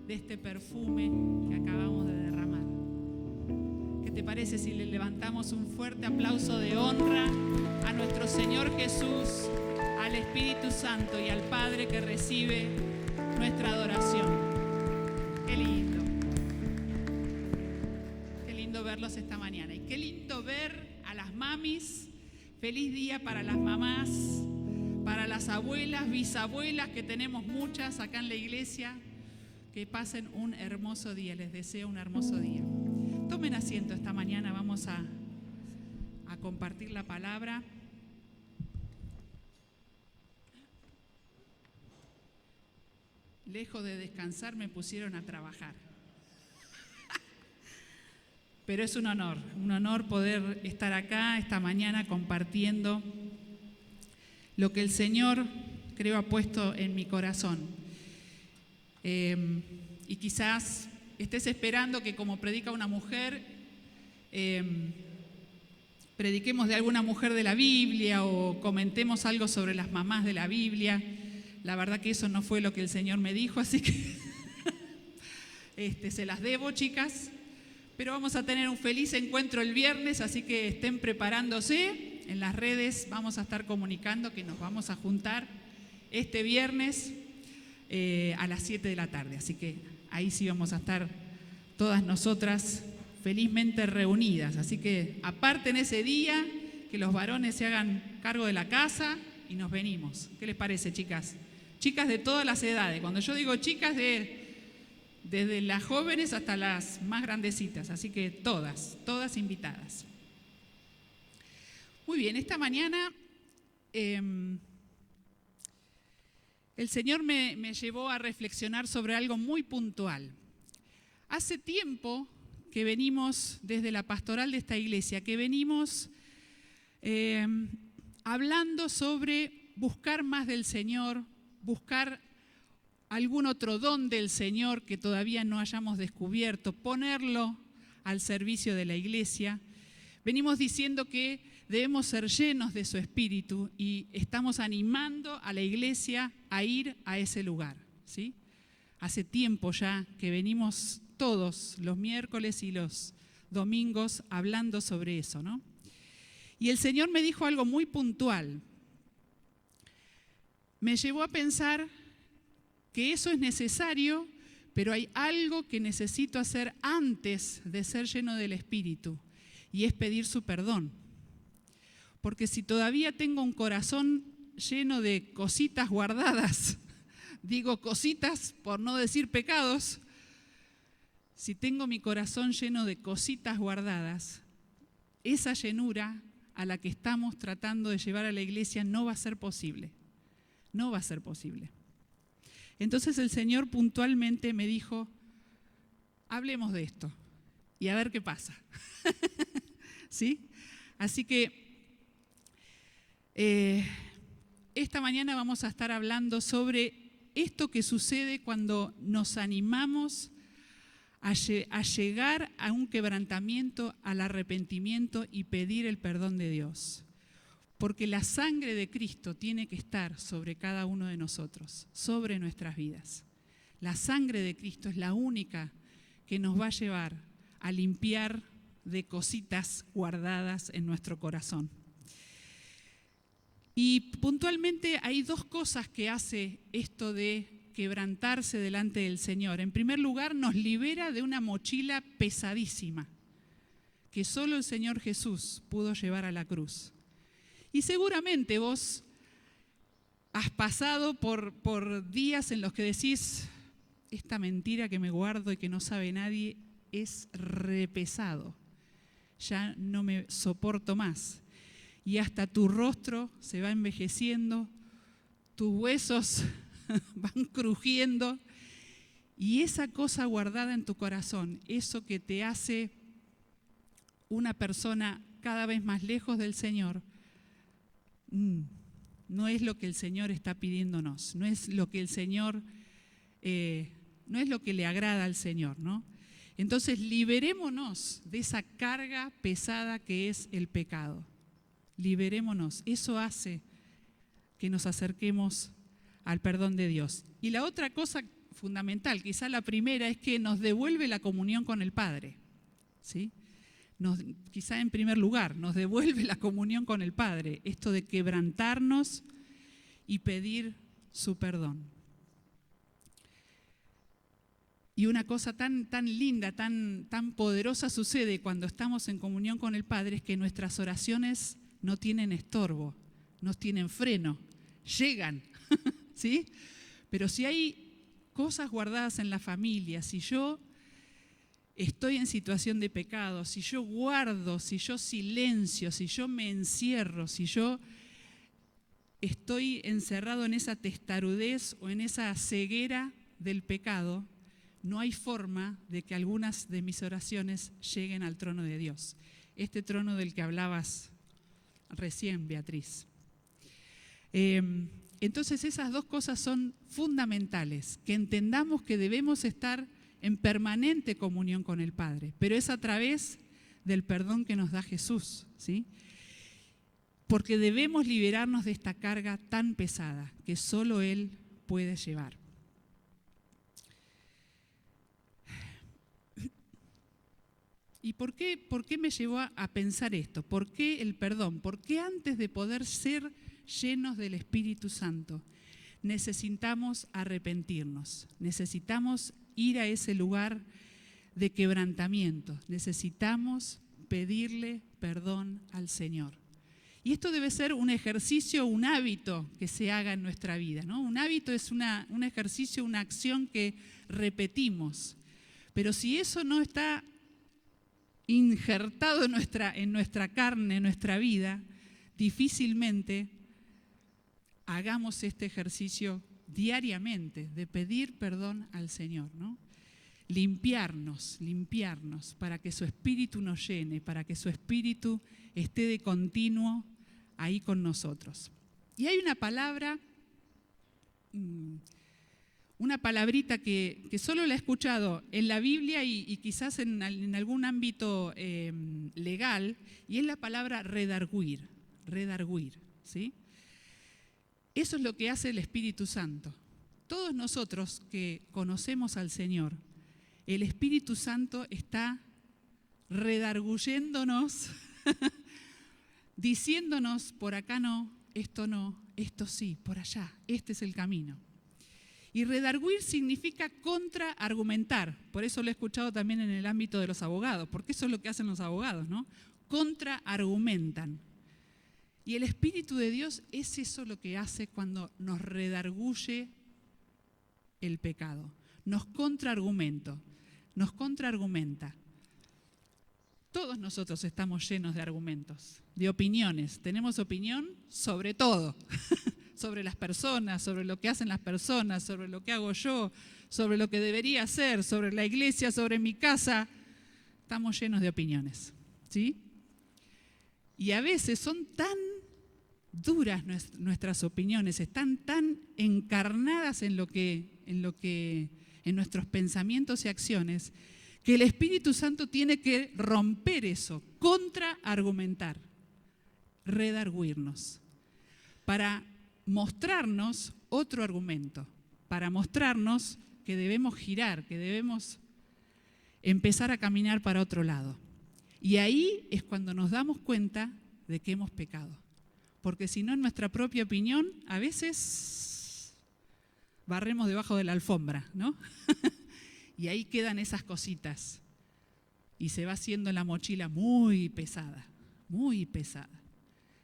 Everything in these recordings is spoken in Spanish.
de este perfume que acabamos de derramar. ¿Qué te parece si le levantamos un fuerte aplauso de honra a nuestro Señor Jesús, al Espíritu Santo y al Padre que recibe nuestra adoración? Qué lindo. Qué lindo verlos esta mañana. Y qué lindo ver a las mamis. Feliz día para las mamás, para las abuelas, bisabuelas, que tenemos muchas acá en la iglesia. Que pasen un hermoso día, les deseo un hermoso día. Tomen asiento esta mañana, vamos a compartir la palabra. Lejos de descansar me pusieron a trabajar. Pero es un honor poder estar acá esta mañana compartiendo lo que el Señor, creo, ha puesto en mi corazón. Y quizás estés esperando que, como predica una mujer, prediquemos de alguna mujer de la Biblia o comentemos algo sobre las mamás de la Biblia. La verdad que eso no fue lo que el Señor me dijo, así que se las debo, chicas. Pero vamos a tener un feliz encuentro el viernes, así que estén preparándose. En las redes vamos a estar comunicando que nos vamos a juntar este viernes a las 7 de la tarde. Así que ahí sí vamos a estar todas nosotras felizmente reunidas. Así que aparten ese día, que los varones se hagan cargo de la casa y nos venimos. ¿Qué les parece, chicas? Chicas de todas las edades. Cuando yo digo chicas, desde las jóvenes hasta las más grandecitas. Así que todas invitadas. Muy bien, esta mañana el Señor me llevó a reflexionar sobre algo muy puntual. Hace tiempo que venimos desde la pastoral de esta iglesia, que venimos hablando sobre buscar más del Señor, buscar algún otro don del Señor que todavía no hayamos descubierto, ponerlo al servicio de la iglesia. Venimos diciendo que debemos ser llenos de su Espíritu y estamos animando a la iglesia a ir a ese lugar, ¿sí? Hace tiempo ya que venimos todos los miércoles y los domingos hablando sobre eso, ¿no? Y el Señor me dijo algo muy puntual. Me llevó a pensar que eso es necesario, pero hay algo que necesito hacer antes de ser lleno del Espíritu, y es pedir su perdón. Porque si todavía tengo un corazón lleno de cositas guardadas, digo cositas por no decir pecados, si tengo mi corazón lleno de cositas guardadas, esa llenura a la que estamos tratando de llevar a la iglesia no va a ser posible. No va a ser posible. Entonces el Señor puntualmente me dijo, hablemos de esto y a ver qué pasa. ¿Sí? Así que esta mañana vamos a estar hablando sobre esto que sucede cuando nos animamos a llegar a un quebrantamiento, al arrepentimiento y pedir el perdón de Dios. Porque la sangre de Cristo tiene que estar sobre cada uno de nosotros, sobre nuestras vidas. La sangre de Cristo es la única que nos va a llevar a limpiar de cositas guardadas en nuestro corazón. Y puntualmente hay dos cosas que hace esto de quebrantarse delante del Señor. En primer lugar, nos libera de una mochila pesadísima que solo el Señor Jesús pudo llevar a la cruz. Y seguramente vos has pasado por días en los que decís, esta mentira que me guardo y que no sabe nadie es re pesado. Ya no me soporto más. Y hasta tu rostro se va envejeciendo, tus huesos van crujiendo. Y esa cosa guardada en tu corazón, eso que te hace una persona cada vez más lejos del Señor, no es lo que el Señor está pidiéndonos, no es lo que el Señor, no es lo que le agrada al Señor, ¿no? Entonces liberémonos de esa carga pesada que es el pecado. Liberémonos, eso hace que nos acerquemos al perdón de Dios. Y la otra cosa fundamental, quizá la primera, es que nos devuelve la comunión con el Padre, ¿sí? Quizá en primer lugar, nos devuelve la comunión con el Padre, esto de quebrantarnos y pedir su perdón. Y una cosa tan linda, tan poderosa sucede cuando estamos en comunión con el Padre, es que nuestras oraciones no tienen estorbo, no tienen freno, llegan, ¿sí? Pero si hay cosas guardadas en la familia, si yo estoy en situación de pecado, si yo guardo, si yo silencio, si yo me encierro, si yo estoy encerrado en esa testarudez o en esa ceguera del pecado, no hay forma de que algunas de mis oraciones lleguen al trono de Dios. Este trono del que hablabas recién, Beatriz. Entonces esas dos cosas son fundamentales, que entendamos que debemos estar en permanente comunión con el Padre, pero es a través del perdón que nos da Jesús, ¿sí? Porque debemos liberarnos de esta carga tan pesada que solo Él puede llevar. ¿Y por qué me llevó a pensar esto? ¿Por qué el perdón? ¿Por qué antes de poder ser llenos del Espíritu Santo necesitamos arrepentirnos? Necesitamos ir a ese lugar de quebrantamiento. Necesitamos pedirle perdón al Señor. Y esto debe ser un ejercicio, un hábito que se haga en nuestra vida, ¿no? Un hábito es un ejercicio, una acción que repetimos. Pero si eso no está injertado en nuestra carne, en nuestra vida, difícilmente hagamos este ejercicio diariamente de pedir perdón al Señor, ¿no? Limpiarnos para que su Espíritu nos llene, para que su Espíritu esté de continuo ahí con nosotros. Y hay una palabra, una palabrita que solo la he escuchado en la Biblia y quizás en algún ámbito legal, y es la palabra redarguir, ¿sí? Eso es lo que hace el Espíritu Santo. Todos nosotros que conocemos al Señor, el Espíritu Santo está redarguyéndonos, diciéndonos por acá no, esto sí, por allá, este es el camino. Y redarguir significa contraargumentar, por eso lo he escuchado también en el ámbito de los abogados, porque eso es lo que hacen los abogados, ¿no? Contraargumentan. Y el Espíritu de Dios es eso lo que hace cuando nos redarguye el pecado, nos contraargumenta. Todos nosotros estamos llenos de argumentos, de opiniones. Tenemos opinión sobre todo, sobre las personas, sobre lo que hacen las personas, sobre lo que hago yo, sobre lo que debería hacer, sobre la iglesia, sobre mi casa. Estamos llenos de opiniones, ¿sí? Y a veces son tan duras nuestras opiniones, están tan encarnadas en nuestros pensamientos y acciones, que el Espíritu Santo tiene que romper eso, contraargumentar, redarguirnos, para mostrarnos otro argumento, para mostrarnos que debemos girar, que debemos empezar a caminar para otro lado. Y ahí es cuando nos damos cuenta de que hemos pecado. Porque si no, en nuestra propia opinión, a veces barremos debajo de la alfombra, ¿no? Y ahí quedan esas cositas. Y se va haciendo la mochila muy pesada, muy pesada.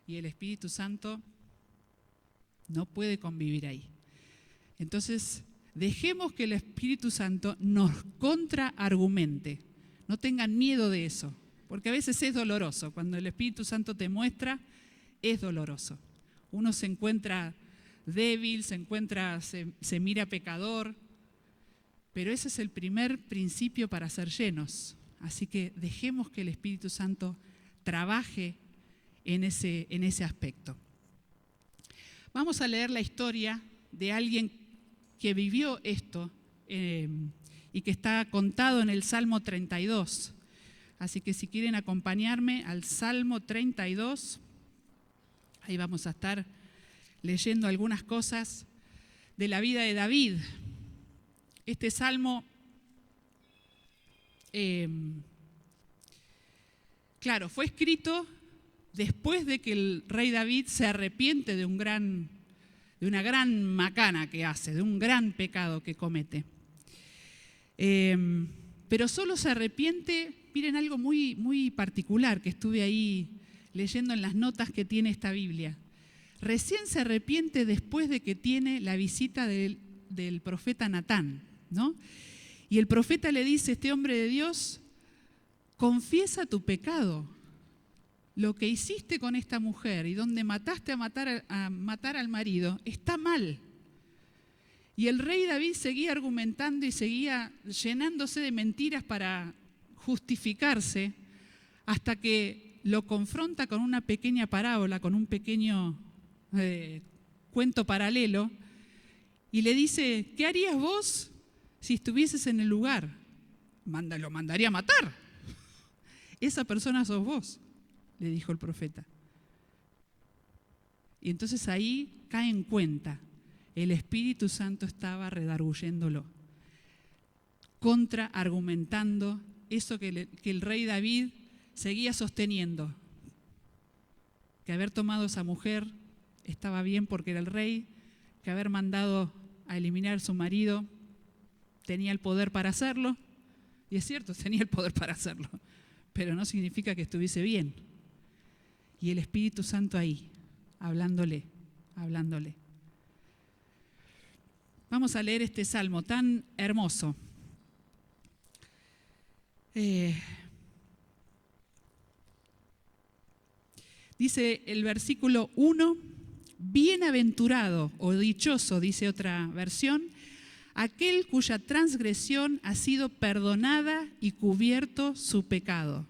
Y el Espíritu Santo no puede convivir ahí. Entonces, dejemos que el Espíritu Santo nos contraargumente. No tengan miedo de eso, porque a veces es doloroso. Cuando el Espíritu Santo te muestra, es doloroso. Uno se encuentra débil, se mira pecador, pero ese es el primer principio para ser llenos. Así que dejemos que el Espíritu Santo trabaje en ese aspecto. Vamos a leer la historia de alguien que vivió esto y que está contado en el Salmo 32. Así que si quieren acompañarme al Salmo 32, ahí vamos a estar leyendo algunas cosas de la vida de David. Este salmo, claro, fue escrito después de que el rey David se arrepiente de una gran macana que hace, de un gran pecado que comete. Pero solo se arrepiente, miren algo muy, muy particular que estuve ahí leyendo en las notas que tiene esta Biblia. Recién se arrepiente después de que tiene la visita del profeta Natán, ¿no? Y el profeta le dice, este hombre de Dios, confiesa tu pecado, lo que hiciste con esta mujer y donde mataste a matar al marido, está mal. Y el rey David seguía argumentando y seguía llenándose de mentiras para justificarse, hasta que lo confronta con una pequeña parábola, con un pequeño cuento paralelo, y le dice, ¿qué harías vos si estuvieses en el lugar? Lo mandaría a matar. Esa persona sos vos, le dijo el profeta. Y entonces ahí cae en cuenta, el Espíritu Santo estaba redarguyéndolo, contraargumentando eso que el rey David seguía sosteniendo, que haber tomado a esa mujer estaba bien porque era el rey, que haber mandado a eliminar a su marido tenía el poder para hacerlo, y es cierto, tenía el poder para hacerlo, pero no significa que estuviese bien. Y el Espíritu Santo ahí, hablándole. Vamos a leer este salmo tan hermoso. Dice el versículo 1, bienaventurado o dichoso, dice otra versión, aquel cuya transgresión ha sido perdonada y cubierto su pecado.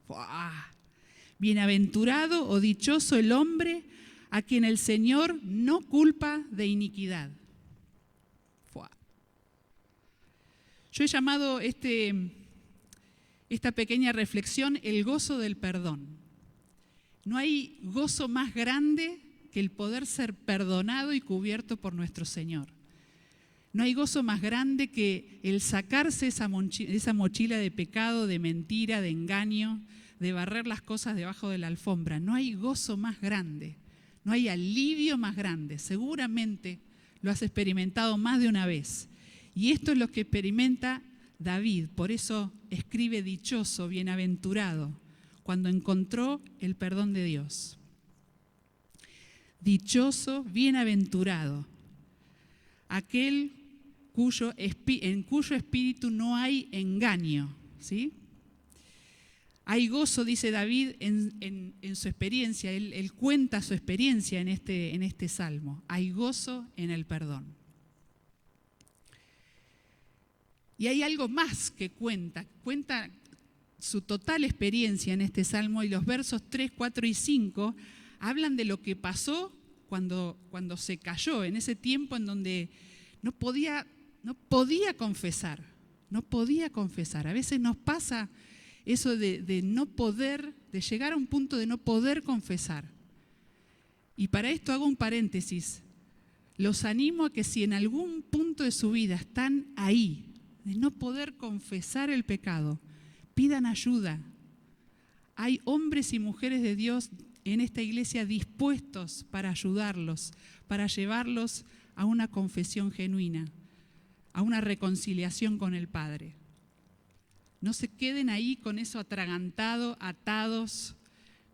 ¡Buah! Bienaventurado o dichoso el hombre a quien el Señor no culpa de iniquidad. Fuá. Yo he llamado esta pequeña reflexión el gozo del perdón. No hay gozo más grande que el poder ser perdonado y cubierto por nuestro Señor. No hay gozo más grande que el sacarse esa mochila de pecado, de mentira, de engaño, de barrer las cosas debajo de la alfombra. No hay gozo más grande, no hay alivio más grande. Seguramente lo has experimentado más de una vez. Y esto es lo que experimenta David. Por eso escribe dichoso, bienaventurado, cuando encontró el perdón de Dios. Dichoso, bienaventurado, aquel en cuyo espíritu no hay engaño, ¿sí? Hay gozo, dice David, en su experiencia. Él cuenta su experiencia en este salmo. Hay gozo en el perdón. Y hay algo más que cuenta su total experiencia en este salmo, y los versos 3, 4 y 5 hablan de lo que pasó cuando se cayó, en ese tiempo en donde no podía confesar. A veces nos pasa eso de no poder, de llegar a un punto de no poder confesar. Y para esto hago un paréntesis. Los animo a que si en algún punto de su vida están ahí, de no poder confesar el pecado, pidan ayuda. Hay hombres y mujeres de Dios en esta iglesia dispuestos para ayudarlos, para llevarlos a una confesión genuina, a una reconciliación con el Padre. No se queden ahí con eso atragantado, atados.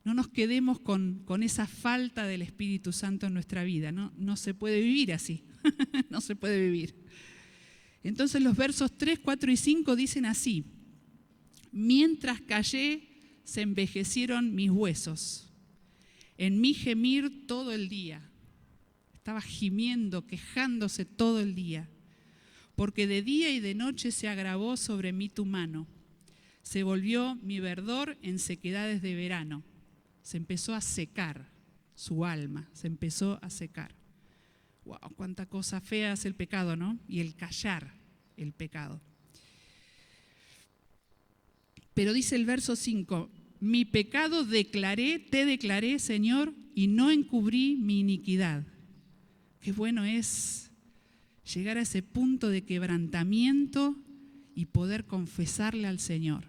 No nos quedemos con esa falta del Espíritu Santo en nuestra vida. No se puede vivir así. No se puede vivir. Entonces los versos 3, 4 y 5 dicen así: mientras callé, se envejecieron mis huesos. En mí gemir todo el día. Estaba gimiendo, quejándose todo el día. Porque de día y de noche se agravó sobre mí tu mano. Se volvió mi verdor en sequedades de verano. Se empezó a secar su alma, se empezó a secar. ¡Wow! Cuánta cosa fea es el pecado, ¿no? Y el callar el pecado. Pero dice el verso 5, mi pecado te declaré, Señor, y no encubrí mi iniquidad. Qué bueno es llegar a ese punto de quebrantamiento y poder confesarle al Señor.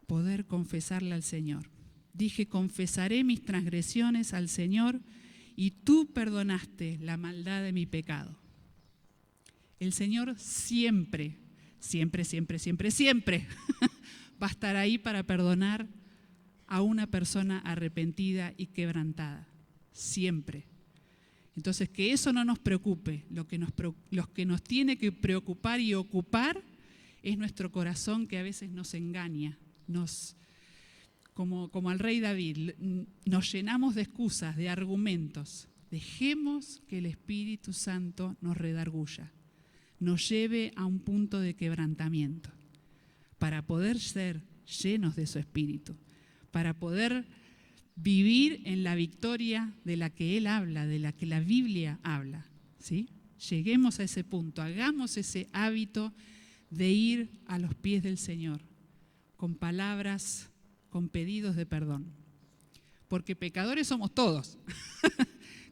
Poder confesarle al Señor. Dije, confesaré mis transgresiones al Señor y tú perdonaste la maldad de mi pecado. El Señor siempre va a estar ahí para perdonar a una persona arrepentida y quebrantada. Siempre. Entonces, que eso no nos preocupe. Lo que nos tiene que preocupar y ocupar es nuestro corazón, que a veces nos engaña. Como al rey David, nos llenamos de excusas, de argumentos. Dejemos que el Espíritu Santo nos redarguya, nos lleve a un punto de quebrantamiento, para poder ser llenos de su Espíritu, para poder vivir en la victoria de la que Él habla, de la que la Biblia habla, ¿sí? Lleguemos a ese punto, hagamos ese hábito de ir a los pies del Señor, con palabras, con pedidos de perdón. Porque pecadores somos todos.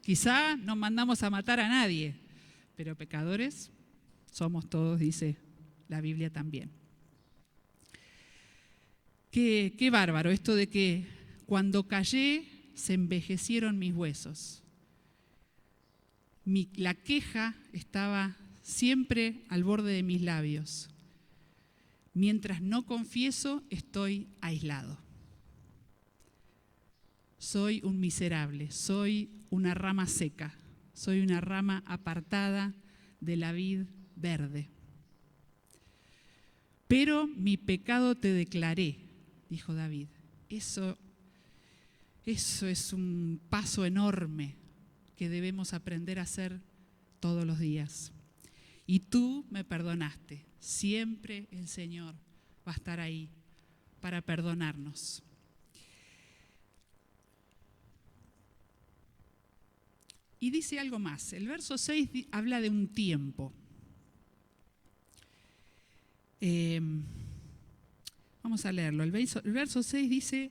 Quizá no mandamos a matar a nadie, pero pecadores somos todos, dice la Biblia también. Qué bárbaro esto de que cuando callé se envejecieron mis huesos. La queja estaba siempre al borde de mis labios. Mientras no confieso, estoy aislado. Soy un miserable, soy una rama seca, soy una rama apartada de la vid verde. Pero mi pecado te declaré, dijo David. Eso es un paso enorme que debemos aprender a hacer todos los días. Y tú me perdonaste. Siempre el Señor va a estar ahí para perdonarnos. Y dice algo más. El verso 6 habla de un tiempo. Vamos a leerlo. El verso 6 dice: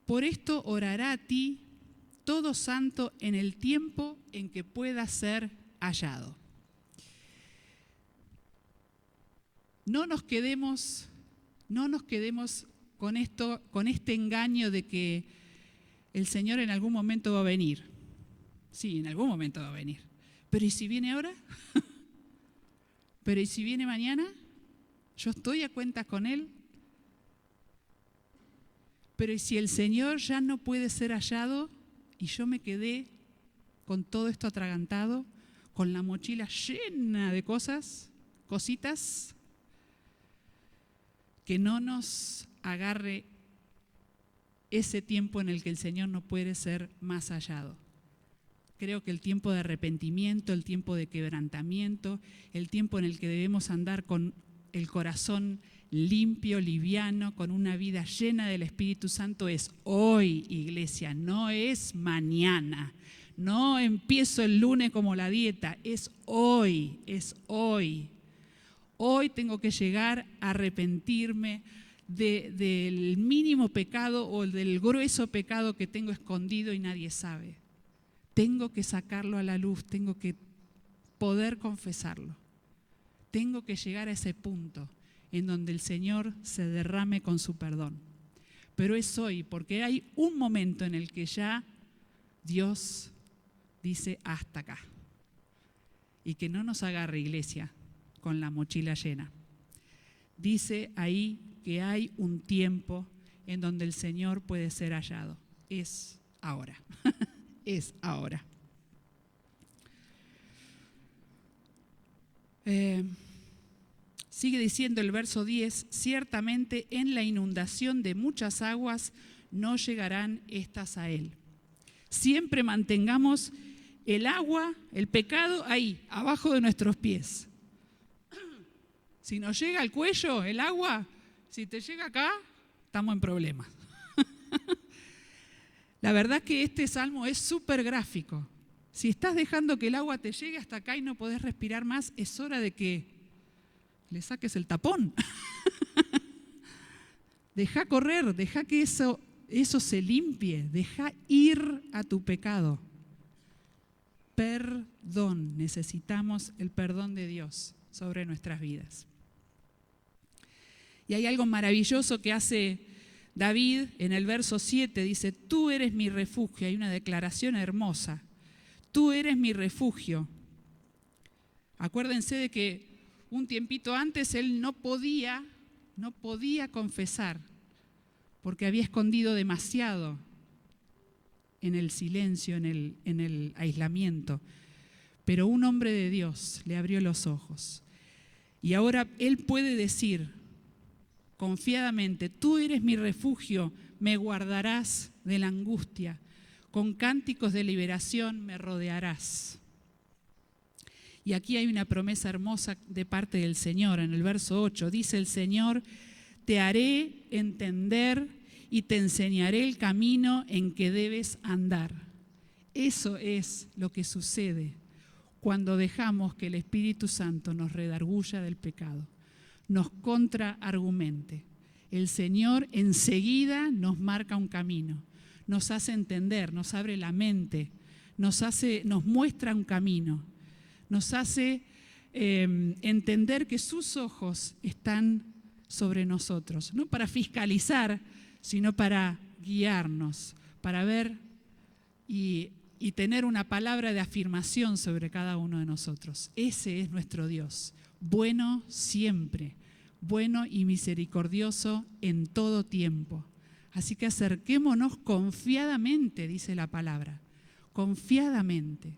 por esto orará a ti todo santo en el tiempo en que pueda ser hallado. No nos quedemos con esto, con este engaño de que el Señor en algún momento va a venir. Sí, en algún momento va a venir. Pero ¿y si viene ahora? ¿Pero y si viene mañana? ¿Yo estoy a cuentas con Él? Pero ¿y si el Señor ya no puede ser hallado y yo me quedé con todo esto atragantado, con la mochila llena de cositas? Que no nos agarre ese tiempo en el que el Señor no puede ser más hallado. Creo que el tiempo de arrepentimiento, el tiempo de quebrantamiento, el tiempo en el que debemos andar con el corazón limpio, liviano, con una vida llena del Espíritu Santo es hoy, iglesia, no es mañana. No empiezo el lunes como la dieta, es hoy, es hoy. Hoy tengo que llegar a arrepentirme del mínimo pecado o del grueso pecado que tengo escondido y nadie sabe. Tengo que sacarlo a la luz, tengo que poder confesarlo. Tengo que llegar a ese punto en donde el Señor se derrame con su perdón. Pero es hoy, porque hay un momento en el que ya Dios dice hasta acá. Y que no nos agarre, iglesia, con la mochila llena. Dice ahí que hay un tiempo en donde el Señor puede ser hallado. Es ahora. Es ahora. Sigue diciendo el verso 10, ciertamente en la inundación de muchas aguas no llegarán estas a él. Siempre mantengamos el agua, el pecado ahí, abajo de nuestros pies. Si nos llega al cuello el agua, si te llega acá, estamos en problemas. La verdad que este salmo es súper gráfico. Si estás dejando que el agua te llegue hasta acá y no podés respirar más, es hora de que le saques el tapón. Deja correr, deja que eso se limpie, deja ir a tu pecado. Perdón, necesitamos el perdón de Dios sobre nuestras vidas. Y hay algo maravilloso que hace David en el verso 7, dice, tú eres mi refugio. Hay una declaración hermosa. Tú eres mi refugio. Acuérdense de que un tiempito antes él no podía confesar porque había escondido demasiado en el silencio, en el aislamiento. Pero un hombre de Dios le abrió los ojos. Y ahora él puede decir confiadamente, tú eres mi refugio, me guardarás de la angustia, con cánticos de liberación me rodearás. Y aquí hay una promesa hermosa de parte del Señor. En el verso 8 dice el Señor, te haré entender y te enseñaré el camino en que debes andar. Eso es lo que sucede cuando dejamos que el Espíritu Santo nos redarguya del pecado, nos contraargumente. El Señor enseguida nos marca un camino, nos hace entender, nos abre la mente, nos muestra un camino, nos hace entender que sus ojos están sobre nosotros, no para fiscalizar, sino para guiarnos, para ver y tener una palabra de afirmación sobre cada uno de nosotros. Ese es nuestro Dios, bueno siempre, bueno y misericordioso en todo tiempo. Así que acerquémonos confiadamente, dice la palabra, confiadamente,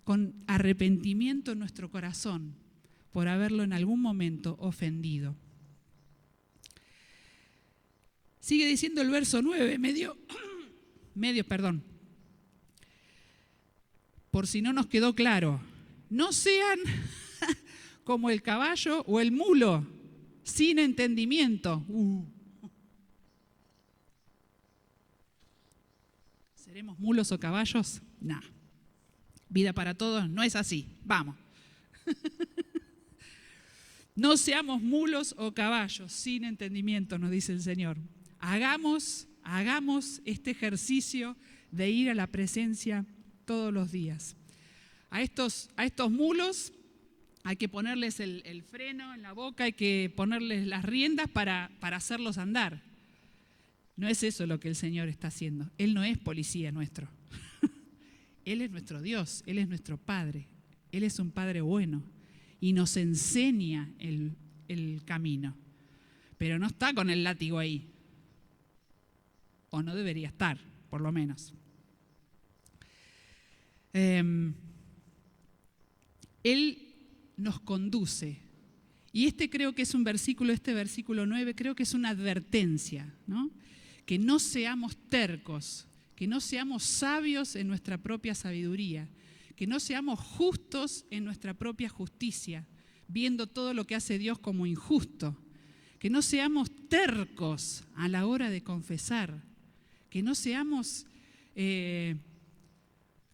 con arrepentimiento en nuestro corazón por haberlo en algún momento ofendido. Sigue diciendo el verso 9, por si no nos quedó claro, no sean como el caballo o el mulo, sin entendimiento. ¿Seremos mulos o caballos? No. Vida para todos no es así. Vamos. No seamos mulos o caballos sin entendimiento, nos dice el Señor. Hagamos este ejercicio de ir a la presencia todos los días. A estos mulos hay que ponerles el freno en la boca, hay que ponerles las riendas para hacerlos andar. No es eso lo que el Señor está haciendo. Él no es policía nuestro. Él es nuestro Dios, Él es nuestro Padre. Él es un Padre bueno y nos enseña el camino. Pero no está con el látigo ahí. O no debería estar, por lo menos. Él nos conduce. Y creo que es un versículo, este versículo 9, creo que es una advertencia, ¿no? Que no seamos tercos, que no seamos sabios en nuestra propia sabiduría, que no seamos justos en nuestra propia justicia, viendo todo lo que hace Dios como injusto, que no seamos tercos a la hora de confesar, que no seamos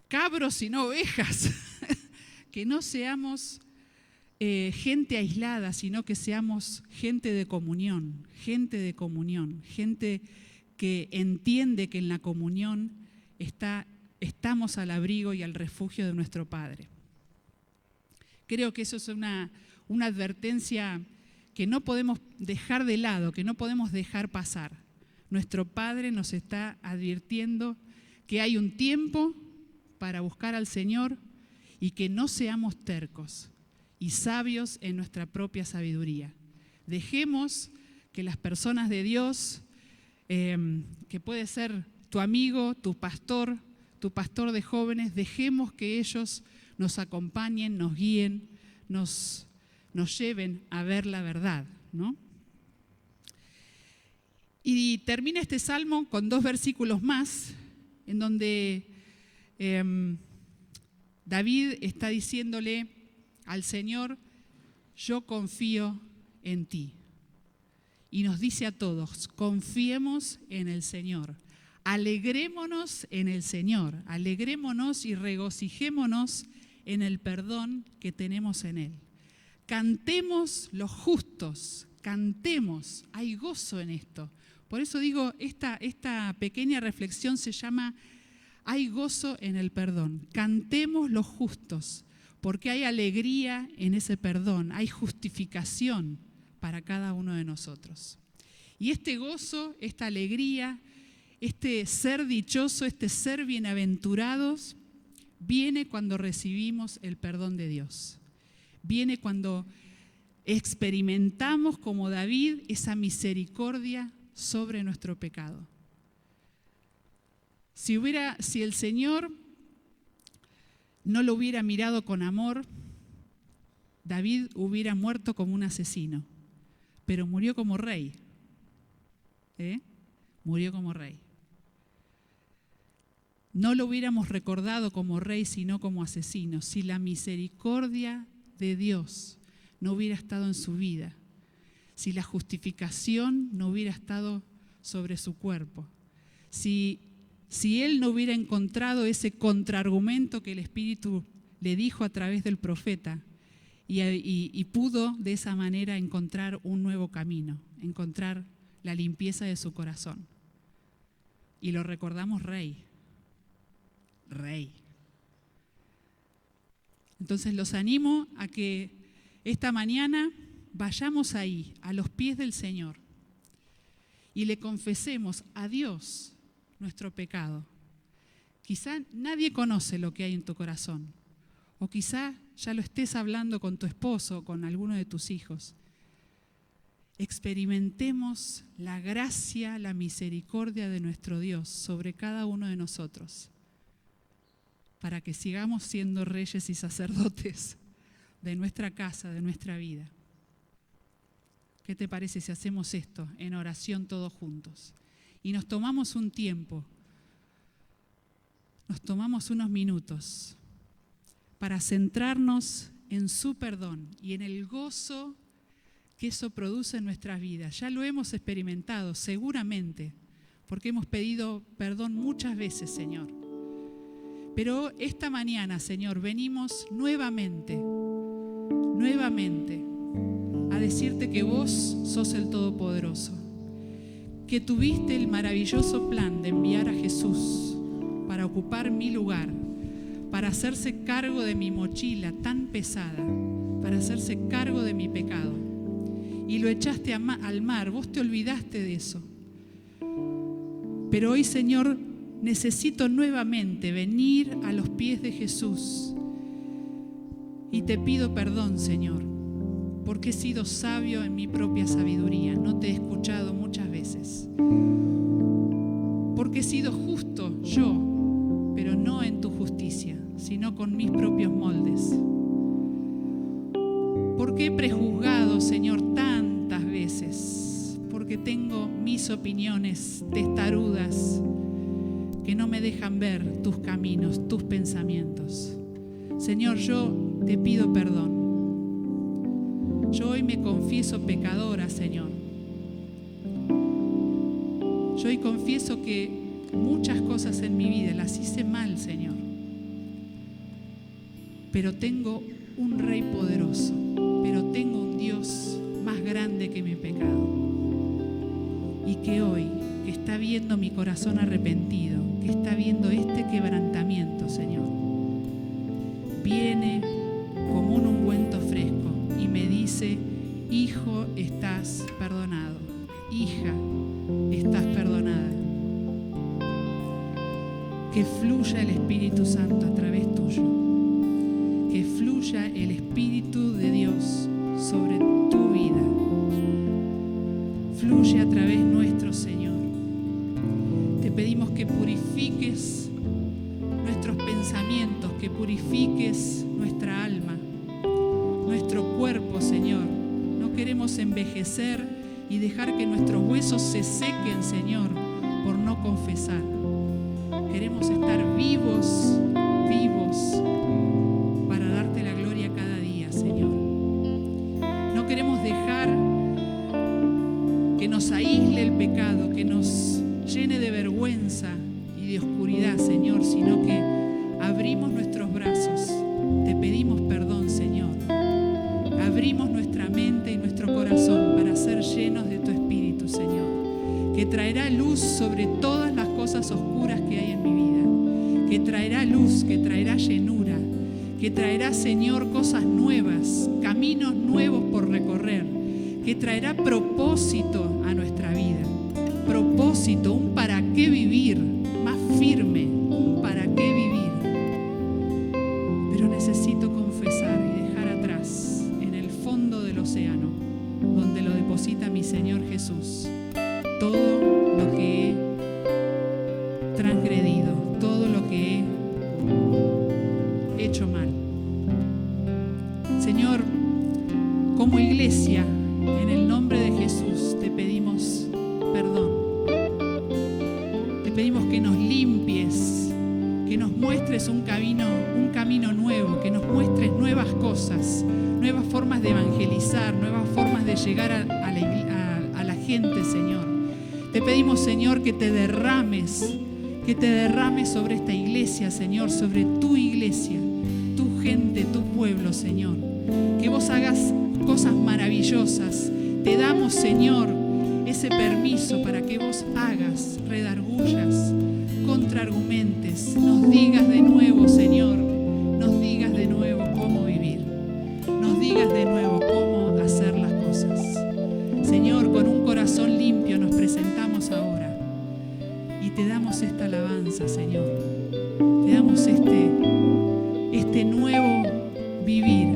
cabros y no ovejas, que no seamos gente aislada, sino que seamos gente de comunión, gente que entiende que en la comunión estamos al abrigo y al refugio de nuestro Padre. Creo que eso es una advertencia que no podemos dejar de lado, que no podemos dejar pasar. Nuestro Padre nos está advirtiendo que hay un tiempo para buscar al Señor y que no seamos tercos y sabios en nuestra propia sabiduría. Dejemos que las personas de Dios, que puede ser tu amigo, tu pastor de jóvenes, dejemos que ellos nos acompañen, nos guíen, nos lleven a ver la verdad, ¿no? Y termina este salmo con 2 versículos más, en donde David está diciéndole al Señor: yo confío en ti. Y nos dice a todos: confiemos en el Señor, alegrémonos en el Señor, alegrémonos y regocijémonos en el perdón que tenemos en Él. Cantemos los justos, cantemos, hay gozo en esto. Por eso digo, esta pequeña reflexión se llama hay gozo en el perdón. Cantemos los justos, porque hay alegría en ese perdón, hay justificación para cada uno de nosotros. Y este gozo, esta alegría, este ser dichoso, este ser bienaventurados, viene cuando recibimos el perdón de Dios. Viene cuando experimentamos como David esa misericordia sobre nuestro pecado. Si el Señor no lo hubiera mirado con amor, David hubiera muerto como un asesino, pero murió como rey. Murió como rey. No lo hubiéramos recordado como rey, sino como asesino, si la misericordia de Dios no hubiera estado en su vida, si la justificación no hubiera estado sobre su cuerpo, si él no hubiera encontrado ese contraargumento que el Espíritu le dijo a través del profeta y pudo de esa manera encontrar un nuevo camino, encontrar la limpieza de su corazón. Y lo recordamos rey. Entonces los animo a que esta mañana vayamos ahí, a los pies del Señor, y le confesemos a Dios nuestro pecado. Quizá nadie conoce lo que hay en tu corazón, o quizá ya lo estés hablando con tu esposo o con alguno de tus hijos. Experimentemos la gracia, la misericordia de nuestro Dios sobre cada uno de nosotros, para que sigamos siendo reyes y sacerdotes de nuestra casa, de nuestra vida. ¿Qué te parece si hacemos esto en oración todos juntos? Y nos tomamos un tiempo, nos tomamos unos minutos para centrarnos en su perdón y en el gozo que eso produce en nuestras vidas. Ya lo hemos experimentado seguramente, porque hemos pedido perdón muchas veces, Señor. Pero esta mañana, Señor, venimos nuevamente a decirte que vos sos el Todopoderoso, que tuviste el maravilloso plan de enviar a Jesús para ocupar mi lugar, para hacerse cargo de mi mochila tan pesada, para hacerse cargo de mi pecado. Y lo echaste al mar, vos te olvidaste de eso. Pero hoy, Señor, necesito nuevamente venir a los pies de Jesús y te pido perdón, Señor, porque he sido sabio en mi propia sabiduría, no te he escuchado muchas veces, porque he sido justo yo, pero no en tu justicia, sino con mis propios moldes, porque he prejuzgado, Señor, tantas veces, porque tengo mis opiniones testarudas que no me dejan ver tus caminos, tus pensamientos. Señor, yo te pido perdón. Yo hoy me confieso pecadora, Señor. Yo hoy confieso que muchas cosas en mi vida las hice mal, Señor. Pero tengo un Rey poderoso, pero tengo un Dios más grande que mi pecado. Y que hoy, que está viendo mi corazón arrepentido, que está viendo este quebrantamiento, Señor, viene como un ungüento fresco y me dice: hijo, estás perdonado, hija, estás perdonada. Que fluya el Espíritu Santo a través tuyo, que fluya el Espíritu de Dios sobre tu vida, fluye a través nuestro, Señor. Te pedimos que purifiques nuestros pensamientos, que purifiques nuestra alma, nuestro cuerpo, Señor. No queremos envejecer y dejar que nuestros huesos se sequen, Señor, por no confesar. Queremos estar vivos para darte la gloria cada día, Señor. No queremos dejar que nos aísle el pecado, que nos llene de vergüenza y de oscuridad, Señor, sino que abrimos nuestros brazos, te pedimos perdón, Señor. Abrimos nuestra mente y nuestro corazón para ser llenos de tu Espíritu, Señor, que traerá luz sobre todas las cosas oscuras que hay en mi vida, que traerá luz, que traerá llenura, que traerá, Señor, cosas nuevas, caminos nuevos por recorrer, que traerá propósito a nuestra vida, propósito, un para qué vivir más firme, un para qué vivir. Pero necesito confesar y dejar atrás, en el fondo del océano, donde lo deposita mi Señor Jesús, todo lo que he transgredido, todo lo que he hecho mal. Señor, como iglesia, en el nombre de Jesús, te pedimos perdón. Te pedimos que nos limpies, que nos muestres un camino nuevo, que nos muestres nuevas cosas, nuevas formas de evangelizar, nuevas formas de llegar a la gente, Señor. Te pedimos, Señor, que te derrames sobre esta iglesia, Señor, sobre tu iglesia, tu gente, tu pueblo, Señor. Que vos hagas cosas maravillosas. Te damos, Señor, ese permiso para que vos hagas, redargullas, contraargumentes, nos digas de nuevo, Señor, nos digas de nuevo cómo vivir, nos digas de nuevo cómo hacer las cosas. Señor, con un corazón limpio nos presentamos ahora y te damos esta alabanza, Señor. Te damos este nuevo vivir